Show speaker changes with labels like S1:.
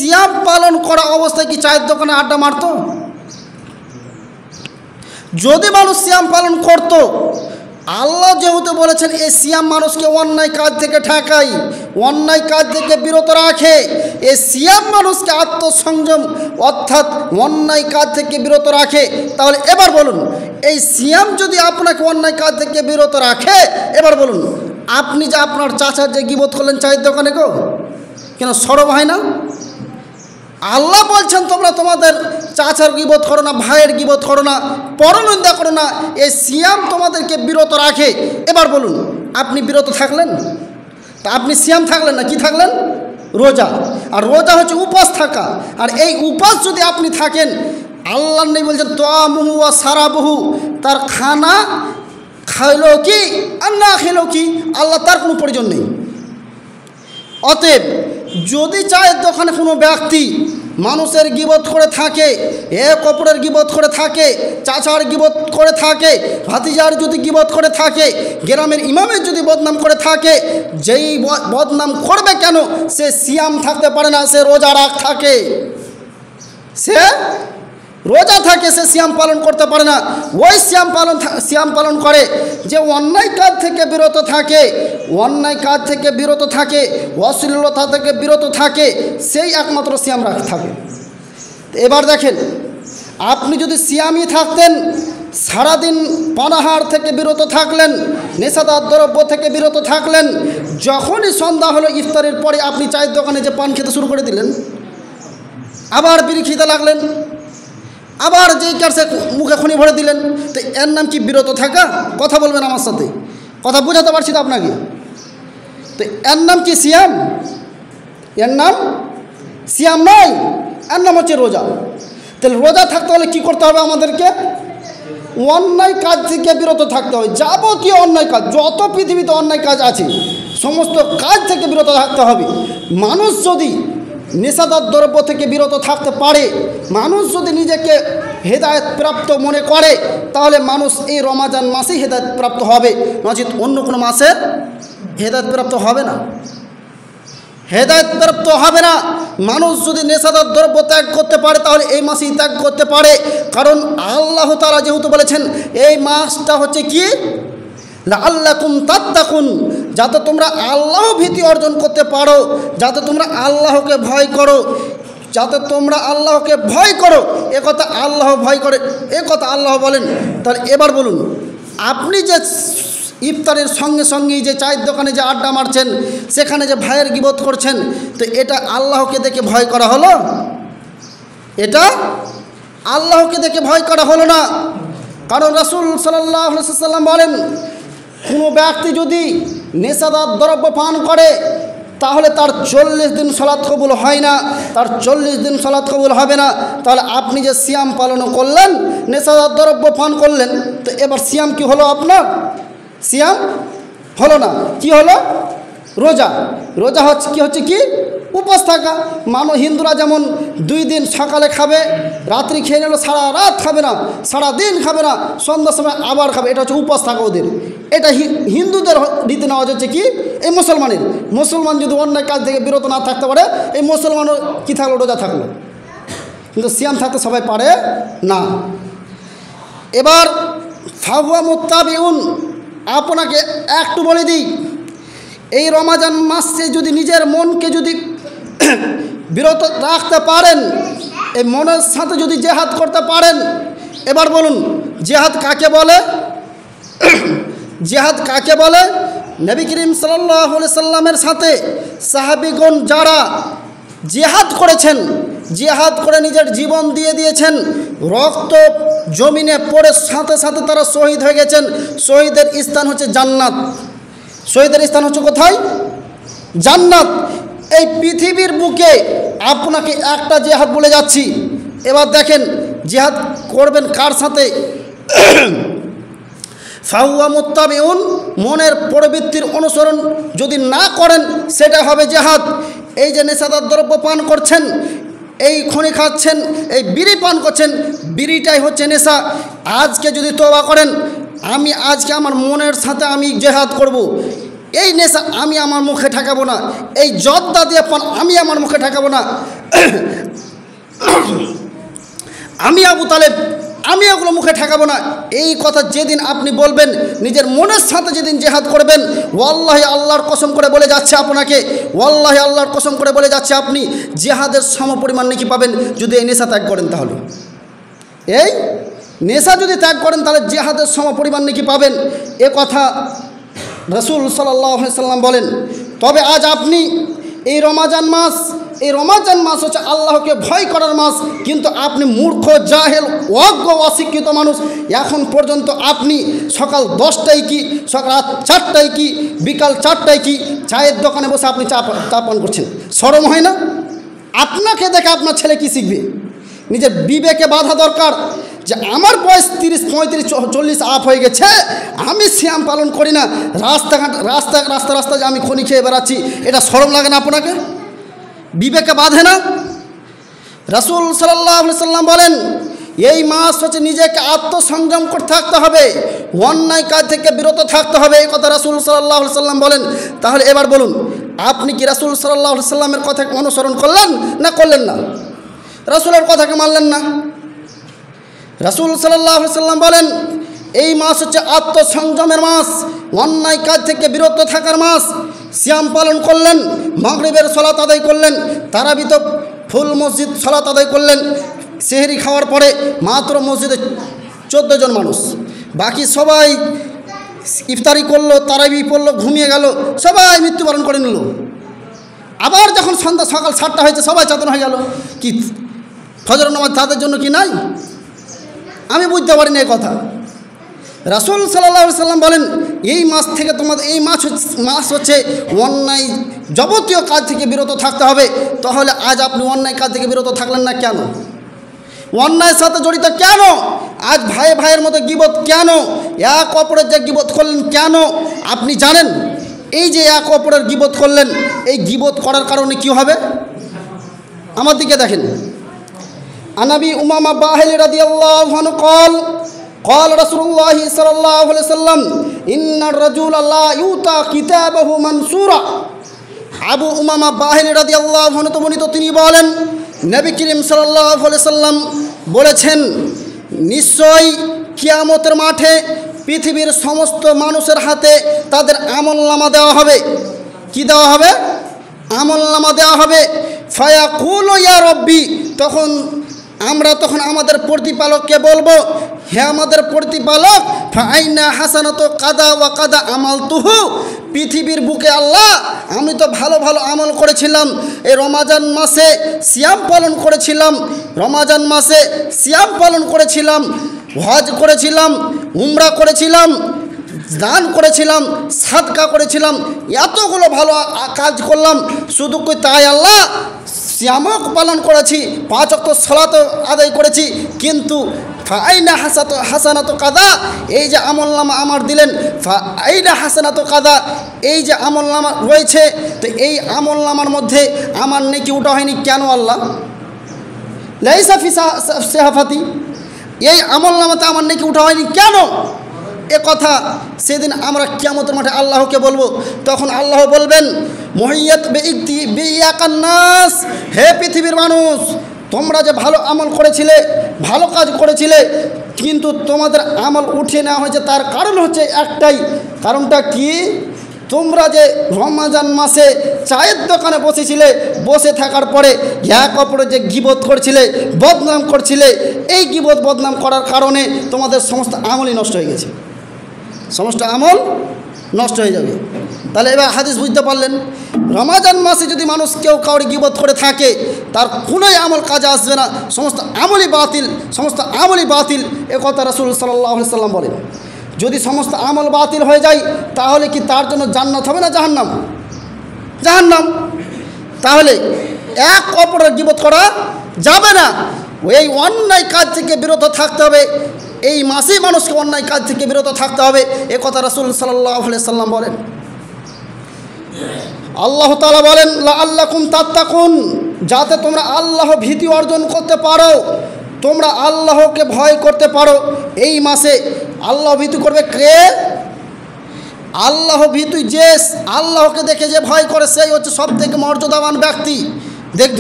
S1: সিয়াম পালন করা অবস্থায় কি চায়ের দোকানে আড্ডা মারত? যদি মানুষ সিয়াম পালন করত, আল্লাহ যেহেতু বলেছেন এই সিয়াম মানুষকে অন্যায় কাজ থেকে ঠেকায়, অন্যায় কাজ থেকে বিরত রাখে, এই সিয়াম মানুষকে আত্মসংযম অর্থাৎ অন্যায় কাজ থেকে বিরত রাখে, তাহলে এবার বলুন এই সিয়াম যদি আপনাকে অন্যায় কাজ থেকে বিরত রাখে, এবার বলুন আপনি যে আপনার চাচার যে গীবত করলেন চায়ের দোকানে গো, কেন শরম হয় না? আল্লাহ বলছেন তোমরা তোমাদের চাচার গীবত করো না, ভাইয়ের গীবত করো না, পরনিন্দা করো না, এই সিয়াম তোমাদেরকে বিরত রাখে। এবার বলুন আপনি বিরত থাকলেন? তা আপনি সিয়াম থাকলেন না, কি থাকলেন? রোজা। আর রোজা হচ্ছে উপাস থাকা। আর এই উপাস যদি আপনি থাকেন, আল্লাহ নবী বলছেন তোয়ামুহু ওয়া সারাবহু, তার খানা খাইলো কি আর না খেলো কি আল্লাহ তার কোনো প্রয়োজন নেই। অতএব যদি চায়ের দোকানে কোনো ব্যক্তি মানুষের গীবত করে থাকে, এক অপরের গীবত করে থাকে, চাচার গীবত করে থাকে, ভাতিজার যদি গীবত করে থাকে, গ্রামের ইমামের যদি বদনাম করে থাকে, যেই বদনাম করবে কেন সে সিয়াম থাকতে পারে না, সে রোজা রাখ থাকে, সে রোজা থাকে, সে সিয়াম পালন করতে পারে না। ওই সিয়াম পালন করে যে অন্যায় কাজ থেকে বিরত থাকে, অন্যায় কাজ থেকে বিরত থাকে, অশ্লীলতা থেকে বিরত থাকে, সেই একমাত্র সিয়াম রাখ থাকে। এবার দেখেন আপনি যদি সিয়ামই থাকতেন, সারাদিন পানাহার থেকে বিরত থাকলেন, নেশাদার দ্রব্য থেকে বিরত থাকলেন, যখনই সন্ধ্যা হলো ইফতারের পরে আপনি চায়ের দোকানে যে পান খেতে শুরু করে দিলেন, আবার বিড়ি খেতে লাগলেন, আবার যেই কারসে মুখে খনি ভরে দিলেন, তো এর নাম কি বিরত থাকা? কথা বলবেন আমার সাথে, কথা বোঝাতে পারছি তো আপনাকে। তো এর নাম কি সিয়াম? এর নাম সিয়াম নয়, এর নাম হচ্ছে রোজা। তাহলে রোজা থাকতে হলে কী করতে হবে আমাদেরকে? অন্যায় কাজ থেকে বিরত থাকতে হবে। যাবতীয় অন্যায় কাজ, যত পৃথিবীতে অন্যায় কাজ আছে সমস্ত কাজ থেকে বিরত থাকতে হবে। মানুষ যদি নেশাদার দ্রব্য থেকে বিরত থাকতে পারে, মানুষ যদি নিজেকে হেদায়েত প্রাপ্ত মনে করে, তাহলে মানুষ এই রমাজান মাসেই হেদায়েত প্রাপ্ত হবে, নচেত অন্য কোনো মাসে হেদায়েত প্রাপ্ত হবে না, হেদায়েত প্রাপ্ত হবে না। মানুষ যদি নেশাদার দ্রব্য ত্যাগ করতে পারে তাহলে এই মাসেই ত্যাগ করতে পারে, কারণ আল্লাহ তাআলা যেহেতু বলেছেন এই মাসটা হচ্ছে কি লাআল্লাকুম তাত্তাকুন, যাতে তোমরা আল্লাহ ভীতি অর্জন করতে পারো, যাতে তোমরা আল্লাহকে ভয় করো, যাতে তোমরা আল্লাহকে ভয় করো, এ কথা আল্লাহ ভয় করে, এ কথা আল্লাহ বলেন। তাহলে এবার বলুন আপনি যে ইফতারের সঙ্গে সঙ্গেই যে চায়ের দোকানে যে আড্ডা মারছেন, সেখানে যে ভাইয়ের গীবত করছেন, তো এটা আল্লাহকে দেখে ভয় করা হলো? এটা আল্লাহকে দেখে ভয় করা হলো না। কারণ রাসূল সাল্লাল্লাহু আলাইহি ওয়াসাল্লাম বলেন কোনো ব্যক্তি যদি নেশাদার দ্রব্য পান করে তাহলে তার 40 দিন সালাত কবুল হয় না, তার 40 দিন সালাত কবুল হবে না। তাহলে আপনি যে সিয়াম পালন করলেন, নেশাদার দ্রব্য পান করলেন, তো এবার সিয়াম কি হলো আপনার? সিয়াম হলো না। কি হলো? রোজা। রোজা হচ্ছে কি? হচ্ছে কি? উপোস থাকা। হিন্দুরা যেমন 2 দিন সকালে খাবে, রাত্রি খেয়ে নিল, সারা রাত খাবে না, সারা দিন খাবে না, সন্ধ্যার সময় আবার খাবে, এটা হচ্ছে উপোস থাকা ওদের। এটা হিন্দুদের রীতি নেওয়াজ হচ্ছে কি এই মুসলমানের। মুসলমান যদি অন্যায় কাজ থেকে বিরত না থাকতে পারে, এই মুসলমানও কী থাকলো? রোজা থাকলো। কিন্তু সিয়াম থাকতে সবাই পারে না। এবার ফাহুয়া মুত্তাবিউন, আপনাকে একটু বলে দিই, এই রমাজান মাসে যদি নিজের মনকে যদি বিরত রাখতে পারেন, এই মনের সাথে যদি জেহাদ করতে পারেন, এবার বলুন জেহাদ কাকে বলে? জেহাদ কাকে বলে? নবী করিম সাল্লাল্লাহু আলাইহি সাল্লামের সাথে সাহাবীগণ যারা জেহাদ করেছেন, জেহাদ করে নিজের জীবন দিয়ে দিয়েছেন, রক্ত জমিনে পড়ে সাথে সাথে তারা শহীদ হয়ে গেছেন, শহীদের স্থান হচ্ছে জান্নাত। শহীদের স্থান হচ্ছে কোথায়? জান্নাত। এই পৃথিবীর বুকে আপনাকে একটা জেহাদ বলে যাচ্ছি, এবার দেখেন জেহাদ করবেন কার সাথে? ফাহুয়া মুত্তাবিউন, মনের প্রবৃত্তির অনুসরণ যদি না করেন সেটা হবে জেহাদ। এই যে নেশাদার দ্রব্য পান করছেন, এই খনি খাচ্ছেন, এই বিড়ি পান করছেন, বিড়িটাই হচ্ছে নেশা। আজকে যদি তওবা করেন, আমি আজকে আমার মনের সাথে আমি জেহাদ করব, এই নেশা আমি আমার মুখে ঠেকাবো না, এই জর্দা দিয়ে পান আমি আমার মুখে ঠেকাবো না, আমি আবু তালেব, আমি এগুলো মুখে ঠেকাবো না, এই কথা যেদিন আপনি বলবেন, নিজের মনের সাথে যেদিন জেহাদ করবেন, ওয়াল্লাহি আল্লাহর কসম করে বলে যাচ্ছে আপনাকে, ওয়াল্লাহি আল্লাহর কসম করে বলে যাচ্ছে আপনি জিহাদের সমপরিমাণ নেকি পাবেন যদি এই নেশা ত্যাগ করেন। তাহলে এই নেশা যদি ত্যাগ করেন তাহলে জিহাদের সমপরিমাণ নেকি পাবেন, এ কথা রাসূল সাল্লাল্লাহু আলাইহি সাল্লাম বলেন। তবে আজ আপনি এই রমাজান মাস হচ্ছে আল্লাহকে ভয় করার মাস, কিন্তু আপনি মূর্খ, জাহেল, অজ্ঞ, অশিক্ষিত মানুষ, এখন পর্যন্ত আপনি সকাল 10টায় কি, সকাল রাত 4টায় কি, বিকাল 4টায় কি চায়ের দোকানে বসে আপনি চা পান করছেন। শরম হয় না? আপনাকে দেখে আপনার ছেলে কি শিখবে? নিজের বিবেকে বাধা দরকার যে আমার বয়স 30, 35, 40 আপ হয়ে গেছে, আমি সিয়াম পালন করি না, রাস্তা যে আমি খনি খেয়ে বেড়াচ্ছি, এটা শরম লাগে না আপনাকে? বিবেকে বাঁধে না? রাসূল সাল্লাল্লাহু আলাইহি সাল্লাম বলেন এই মাস হচ্ছে নিজেকে আত্মসংযম করে থাকতে হবে, অন্যায় কাজ থেকে বিরত থাকতে হবে, এই কথা রাসূল সাল্লাল্লাহু আলাইহি সাল্লাম বলেন। তাহলে এবার বলুন, আপনি কি রাসূল সাল্লাল্লাহু আলাইহি সাল্লামের কথাকে অনুসরণ করলেন না করলেন না? রাসূলের কথাকে মানলেন না। রাসূল সাল্লাল্লাহু আলাইহি সাল্লাম বলেন এই মাস হচ্ছে আত্মসংযমের মাস, অন্যায় কাজ থেকে বিরত থাকার মাস। সিয়াম পালন করলেন, মাগরিবের সালাত আদায় করলেন, তারাবিতে ফুল মসজিদ সালাত আদায় করলেন, সেহরি খাওয়ার পরে মাত্র মসজিদে 14 জন মানুষ, বাকি সবাই ইফতারি করলো, তারাবি পড়লো, ঘুমিয়ে গেল, সবাই মৃত্যুবরণ করে নিল। আবার যখন সকাল 7টা হয়েছে সবাই চেতন হয়ে গেল। কি ফজর নামাজ তাদের জন্য কি নাই? আমি বুঝতে পারি না এই কথা। রাসূল সাল্লাল্লাহু আলাইহি সাল্লাম বলেন এই মাস থেকে তোমাদের এই মাস হচ্ছে অন্যায় যাবতীয় কাজ থেকে বিরত থাকতে হবে। তাহলে আজ আপনি অন্যায় কাজ থেকে বিরত থাকলেন না কেন? অন্যায়ের সাথে জড়িত কেন? আজ ভাইয়ের মতো গীবত কেন? এক অপরের যে গীবত করলেন কেন? আপনি জানেন এই যে এক অপরের গীবত করলেন, এই গীবত করার কারণে কি হবে? আমার দিকে দেখেন। আনাবি উমামা বাহিলি রাদিয়াল্লাহু আনহু قال رسول الله صلى الله عليه وسلم إن الرجل لا يؤتى كتابه منصورا। আবু উমামা বাহিলি রাদিয়াল্লাহু আনহু বর্ণিত, তিনি বলেন নবী করিম সাল্লাল্লাহু আলাইহি সাল্লাম বলেছেন নিশ্চয় কিয়ামতের মাঠে পৃথিবীর সমস্ত মানুষের হাতে তাদের আমলনামা দেওয়া হবে। কি দেওয়া হবে? আমলনামা দেওয়া হবে। ফায়াকুলু ইয়া রব্বি, আমরা তখন আমাদের প্রতিপালককে বলবো, হে আমাদের প্রতিপালক, ফাইনা হাসানাতু কাদা ওয়া কাদা আমালতুহু, পৃথিবীর বুকে আল্লাহ আমি তো ভালো ভালো আমল করেছিলাম, এই রমাজান মাসে সিয়াম পালন করেছিলাম, রমাজান মাসে সিয়াম পালন করেছিলাম, হজ করেছিলাম, উমরা করেছিলাম, দান করেছিলাম, সাদকা করেছিলাম, এতগুলো ভালো কাজ করলাম, শুধু কই তাই আল্লাহ সিয়ামও পালন করেছি, 5 ওয়াক্ত সালাত আদায় করেছি, কিন্তু ফাইনা হাসানাতু কাদা, এই যে আমলনামা আমার দিলেন, ফাইনা হাসানাতু কাদা, এই যে আমলনামা রয়েছে, তো এই আমলনামার মধ্যে আমার নেকি উঠা হয়নি কেন আল্লাহ? লাইসা ফি সাহাফাতি, এই আমলনামাতে আমার নেকি উঠা হয়নি কেন? এ কথা সেদিন আমরা কিয়ামতের মাঠে আল্লাহকে বলবো। তখন আল্লাহ বলবেন মুহাইয়াত বিয়াকান নাস, হে পৃথিবীর মানুষ, তোমরা যে ভালো আমল করেছিলে, ভালো কাজ করেছিলে, কিন্তু তোমাদের আমল উঠিয়ে নেওয়া হয়েছে, তার কারণ হচ্ছে একটাই। কারণটা কি? তোমরা যে রমজান মাসে চায়ের দোকানে বসেছিলে, বসে থাকার পরে এক অপরের যে গীবত করছিলে, বদনাম করছিলে, এই গীবত বদনাম করার কারণে তোমাদের সমস্ত আমলই নষ্ট হয়ে গেছে, সমস্ত আমল নষ্ট হয়ে যাবে। তাহলে এবার হাদিস বুঝতে পারলেন, রমজান মাসে যদি মানুষ কেউ কাউরি গীবত করে থাকে তার কোনোই আমল কাজে আসবে না, সমস্ত আমলই বাতিল, সমস্ত আমলই বাতিল, এ কথা রাসূল সাল্লাল্লাহু আলাইহি সাল্লাম বলেন। যদি সমস্ত আমল বাতিল হয়ে যায় তাহলে কি তার জন্য জান্নাত হবে না জাহান্নাম? জাহান্নাম। তাহলে এক অপরের গীবত করা যাবে না, এই অন্যায় কাজ থেকে বিরত থাকতে হবে, এই মাসেই মানুষকে অন্যায় কাজ থেকে বিরত থাকতে হবে, এ কথা রাসূল সাল্লাল্লাহু আলাইহি সাল্লাম বলেন। আল্লাহ তাআলা বলেন লাআল্লাকুম তাত্তাকুন, যাতে তোমরা আল্লাহ ভীতি অর্জন করতে পারো, তোমরা আল্লাহকে ভয় করতে পারো। এই মাসে আল্লাহ ভীতি করবে কে? আল্লাহ ভীতি যে আল্লাহকে দেখে যে ভয় করে সেই হচ্ছে সবথেকে মর্যাদাবান ব্যক্তি। দেখবে